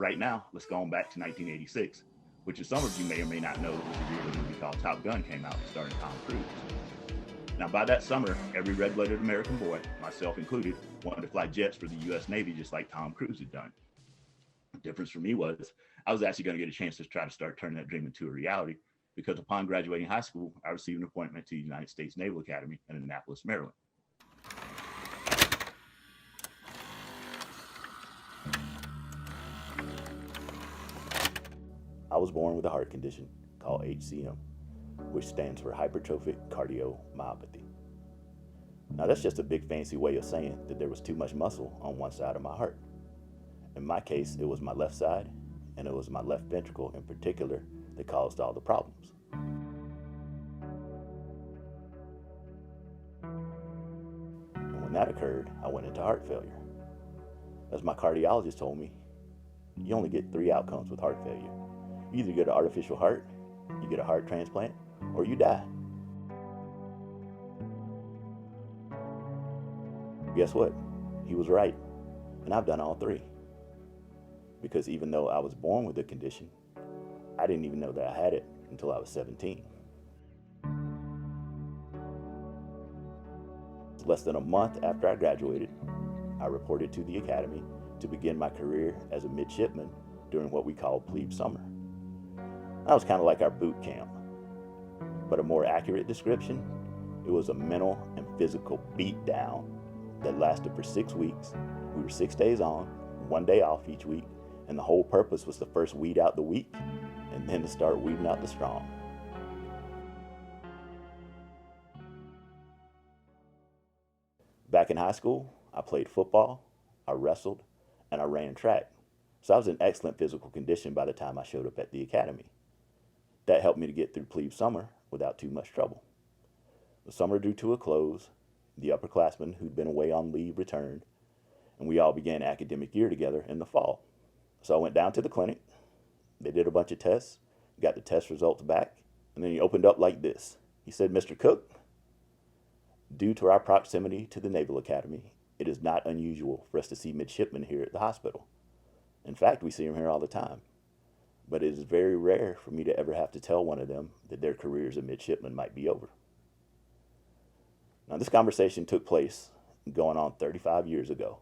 Right now, let's go on back to 1986, which as some of you may or may not know, was the year the movie called Top Gun came out, starring Tom Cruise. Now, by that summer, every red-blooded American boy, myself included, wanted to fly jets for the U.S. Navy just like Tom Cruise had done. The difference for me was I was actually going to get a chance to try to start turning that dream into a reality, because upon graduating high school, I received an appointment to the United States Naval Academy in Annapolis, Maryland. I was born with a heart condition called HCM, which stands for Hyper-tropic-cardio-myopathy. Now that's just a big fancy way of saying that there was too much muscle on one side of my heart. In my case, it was my left side, and it was my left ventricle in particular that caused all the problems. And when that occurred, I went into heart failure. As my cardiologist told me, you only get 3 outcomes with heart failure. You either get an artificial heart, you get a heart transplant, or you die. Guess what? He was right. And I've done all 3. Because even though I was born with the condition, I didn't even know that I had it until I was 17. Less than a month after I graduated, I reported to the academy to begin my career as a midshipman during what we call plebe summer. That was kind of like our boot camp, but a more accurate description, it was a mental and physical beatdown that lasted for 6 weeks. We were 6 days on, 1 day off each week, and the whole purpose was to first weed out the weak and then to start weeding out the strong. Back in high school, I played football, I wrestled, and I ran track. So I was in excellent physical condition by the time I showed up at the academy. That helped me to get through plebe summer without too much trouble. The summer drew to a close, the upperclassmen who'd been away on leave returned, and we all began academic year together in the fall. So I went down to the clinic, they did a bunch of tests, got the test results back, and then he opened up like this. He said, "Mr. Cook, due to our proximity to the Naval Academy, it is not unusual for us to see midshipmen here at the hospital. In fact, we see them here all the time. But it is very rare for me to ever have to tell one of them that their career as a midshipman might be over." Now, this conversation took place going on 35 years ago.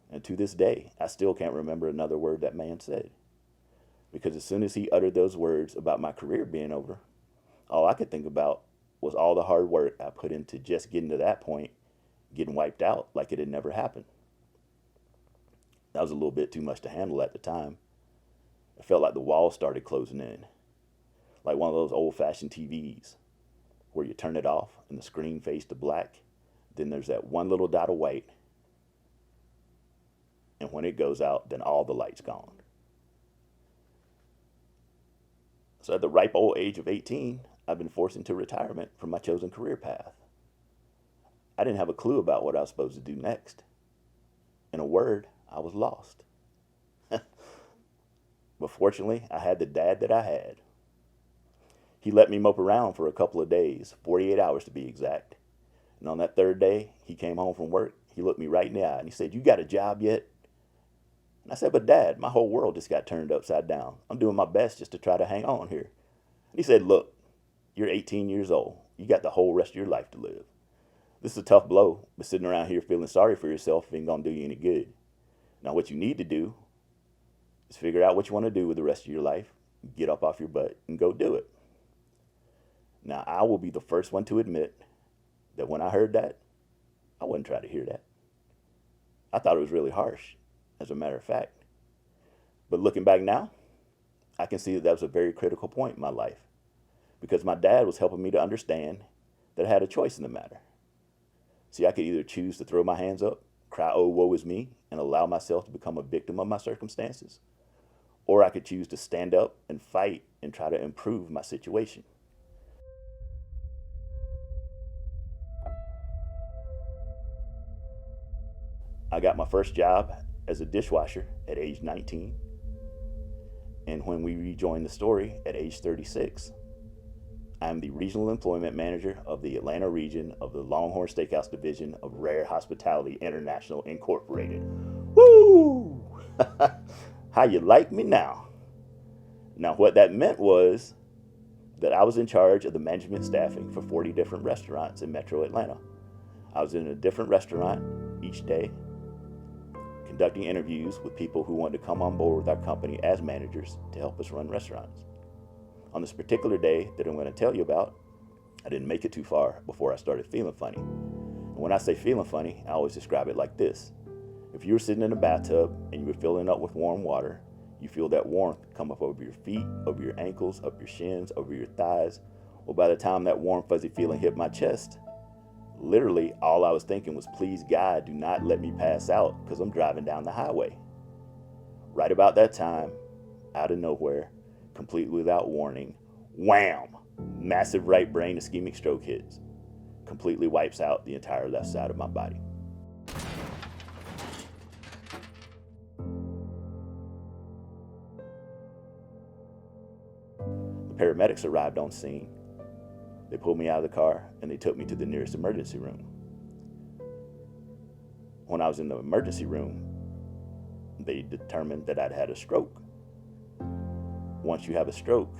And to this day, I still can't remember another word that man said. Because as soon as he uttered those words about my career being over, all I could think about was all the hard work I put into just getting to that point, getting wiped out like it had never happened. That was a little bit too much to handle at the time. It felt like the walls started closing in, like one of those old-fashioned TVs where you turn it off and the screen fades to black. Then there's that one little dot of white, and when it goes out, then all the light's gone. So at the ripe old age of 18, I've been forced into retirement from my chosen career path. I didn't have a clue about what I was supposed to do next. In a word, I was lost. But fortunately, I had the dad that I had. He let me mope around for a couple of days, 48 hours to be exact. And on that 3rd day, he came home from work. He looked me right in the eye and he said, "You got a job yet?" And I said, "But Dad, my whole world just got turned upside down. I'm doing my best just to try to hang on here." And he said, "Look, you're 18 years old. You got the whole rest of your life to live. This is a tough blow, but sitting around here feeling sorry for yourself ain't gonna do you any good. Now what you need to do is figure out what you want to do with the rest of your life, get up off your butt, and go do it." Now I will be the first one to admit that when I heard that, I wouldn't try to hear that. I thought it was really harsh, as a matter of fact. But looking back now, I can see that was a very critical point in my life, because my dad was helping me to understand that I had a choice in the matter. See, I could either choose to throw my hands up, cry, "Oh, woe is me," and allow myself to become a victim of my circumstances, or I could choose to stand up and fight and try to improve my situation. I got my first job as a dishwasher at age 19. And when we rejoined the story at age 36, I'm the Regional Employment Manager of the Atlanta region of the Longhorn Steakhouse Division of Rare Hospitality International Incorporated. Woo! How you like me now? Now, what that meant was that I was in charge of the management staffing for 40 different restaurants in Metro Atlanta. I was in a different restaurant each day, conducting interviews with people who wanted to come on board with our company as managers to help us run restaurants. On this particular day that I'm going to tell you about, I didn't make it too far before I started feeling funny. And when I say feeling funny, I always describe it like this. If you were sitting in a bathtub and you were filling up with warm water, you feel that warmth come up over your feet, over your ankles, up your shins, over your thighs. Well, by the time that warm fuzzy feeling hit my chest, literally all I was thinking was, please God, do not let me pass out because I'm driving down the highway. Right about that time, out of nowhere, completely without warning, wham! Massive right brain ischemic stroke hits. Completely wipes out the entire left side of my body. The paramedics arrived on scene. They pulled me out of the car and they took me to the nearest emergency room. When I was in the emergency room, they determined that I'd had a stroke. Once you have a stroke,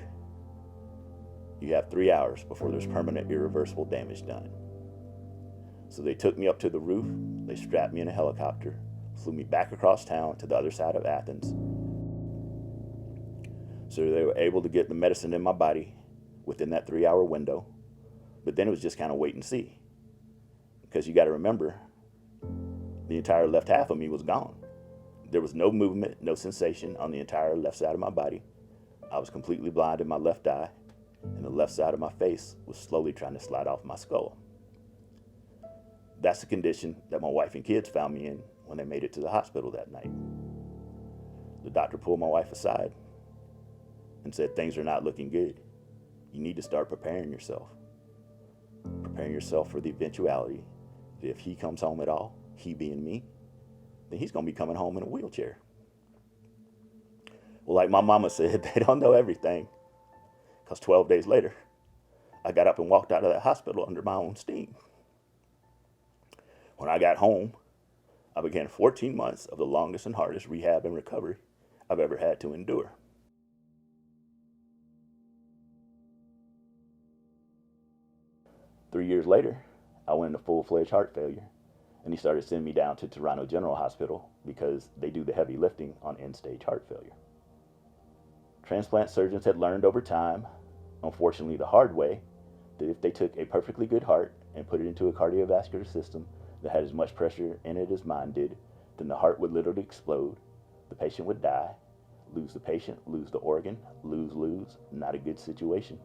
you have 3 hours before there's permanent irreversible damage done. So they took me up to the roof, they strapped me in a helicopter, flew me back across town to the other side of Athens. So they were able to get the medicine in my body within that 3-hour window. But then it was just kind of wait and see. Because you got to remember, the entire left half of me was gone. There was no movement, no sensation on the entire left side of my body. I was completely blind in my left eye, and the left side of my face was slowly trying to slide off my skull. That's the condition that my wife and kids found me in when they made it to the hospital that night. The doctor pulled my wife aside and said, things are not looking good. You need to start preparing yourself. Preparing yourself for the eventuality that if he comes home at all, he being me, then he's going to be coming home in a wheelchair. Well, like my mama said, they don't know everything. Because 12 days later, I got up and walked out of that hospital under my own steam. When I got home, I began 14 months of the longest and hardest rehab and recovery I've ever had to endure. Three years later, I went into full-fledged heart failure, and he started sending me down to Toronto General Hospital because they do the heavy lifting on end-stage heart failure. Transplant surgeons had learned over time, unfortunately the hard way, that if they took a perfectly good heart and put it into a cardiovascular system that had as much pressure in it as mine did, then the heart would literally explode, the patient would die, lose the patient, lose the organ, lose, not a good situation.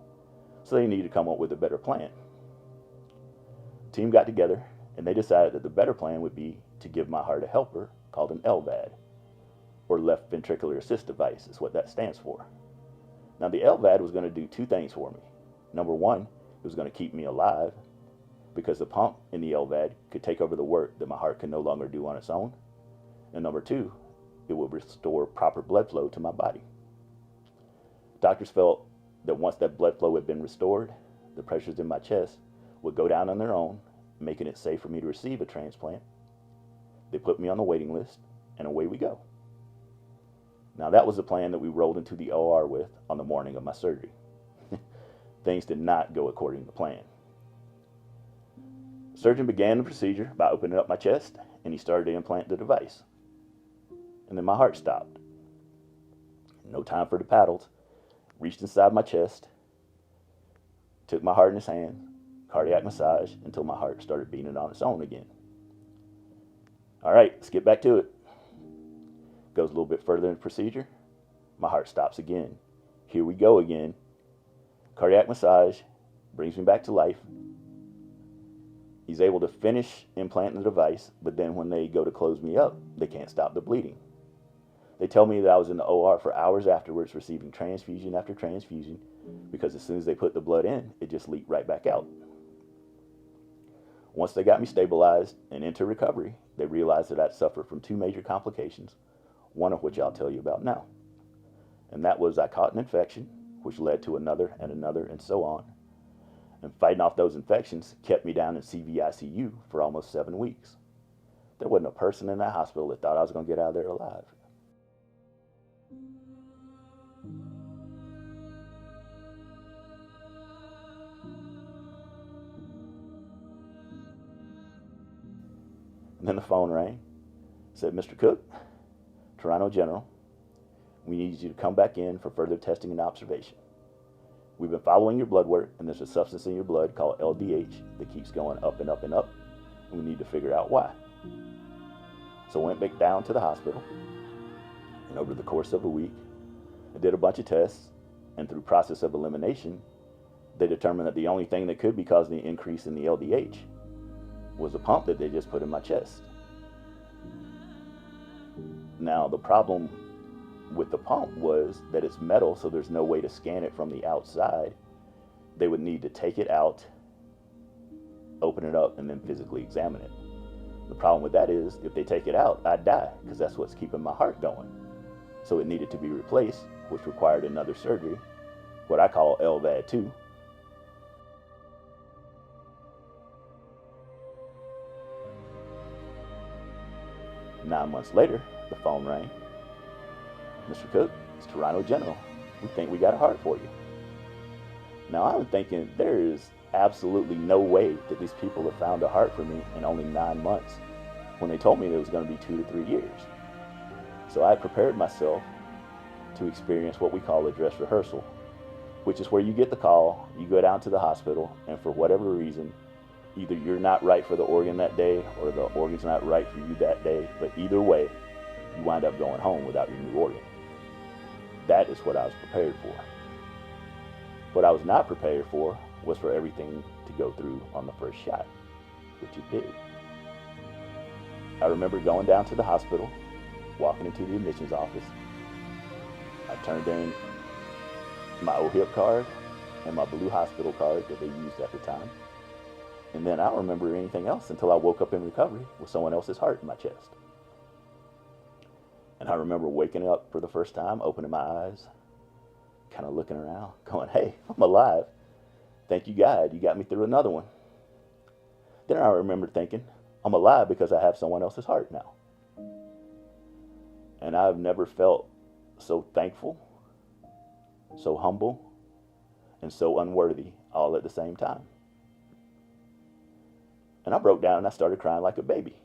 So they needed to come up with a better plan. The team got together and they decided that the better plan would be to give my heart a helper called an LVAD, or left ventricular assist device is what that stands for. Now the LVAD was going to do two things for me. Number one, it was going to keep me alive because the pump in the LVAD could take over the work that my heart can no longer do on its own. And number two, it would restore proper blood flow to my body. Doctors felt that once that blood flow had been restored, the pressures in my chest would go down on their own, making it safe for me to receive a transplant. They put me on the waiting list, and away we go. Now that was the plan that we rolled into the OR with on the morning of my surgery. Things did not go according to plan. The surgeon began the procedure by opening up my chest, and he started to implant the device. And then my heart stopped. No time for the paddles. Reached inside my chest, took my heart in his hand, cardiac massage until my heart started beating on its own again. All right, let's get back to it. Goes a little bit further in the procedure. My heart stops again. Here we go again. Cardiac massage brings me back to life. He's able to finish implanting the device, but then when they go to close me up, they can't stop the bleeding. They tell me that I was in the OR for hours afterwards receiving transfusion after transfusion because as soon as they put the blood in, it just leaked right back out. Once they got me stabilized and into recovery, they realized that I'd suffered from two major complications, one of which I'll tell you about now. And that was I caught an infection, which led to another and so on. And fighting off those infections kept me down in CVICU for almost 7 weeks. There wasn't a person in that hospital that thought I was going to get out of there alive. then the phone rang. Said, Mr. Cook, Toronto General, we need you to come back in for further testing and observation. We've been following your blood work, and there's a substance in your blood called LDH that keeps going up and up and up, and we need to figure out why. So I went back down to the hospital, and over the course of a week, I did a bunch of tests, and through process of elimination, they determined that the only thing that could be causing the increase in the LDH was a pump that they just put in my chest. Now, the problem with the pump was that it's metal, so there's no way to scan it from the outside. They would need to take it out, open it up, and then physically examine it. The problem with that is, if they take it out, I'd die, because that's what's keeping my heart going. So it needed to be replaced, which required another surgery, what I call LVAD 2. Nine months later, the phone rang. Mr. Cook, it's Toronto General. We think we got a heart for you. Now I'm thinking there is absolutely no way that these people have found a heart for me in only 9 months when they told me it was going to be 2 to 3 years. So I prepared myself to experience what we call a dress rehearsal, which is where you get the call, you go down to the hospital, and for whatever reason, either you're not right for the organ that day or the organ's not right for you that day, but either way, you wind up going home without your new organ. That is what I was prepared for. What I was not prepared for was for everything to go through on the first shot, which it did. I remember going down to the hospital, walking into the admissions office. I turned in my OHIP card and my blue hospital card that they used at the time. And then I don't remember anything else until I woke up in recovery with someone else's heart in my chest. And I remember waking up for the first time, opening my eyes, kind of looking around, going, hey, I'm alive. Thank you, God. You got me through another one. Then I remember thinking, I'm alive because I have someone else's heart now. And I've never felt so thankful, so humble, and so unworthy all at the same time. And I broke down and I started crying like a baby.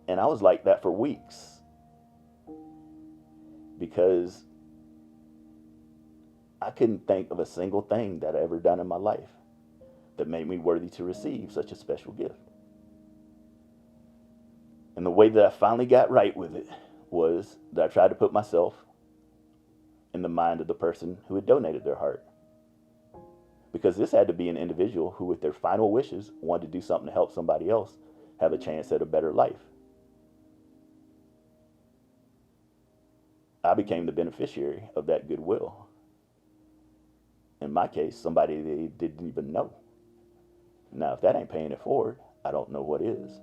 And I was like that for weeks because I couldn't think of a single thing that I ever done in my life that made me worthy to receive such a special gift. And the way that I finally got right with it was that I tried to put myself in the mind of the person who had donated their heart. Because this had to be an individual who, with their final wishes, wanted to do something to help somebody else have a chance at a better life. I became the beneficiary of that goodwill. In my case, somebody they didn't even know. Now, if that ain't paying it forward, I don't know what is.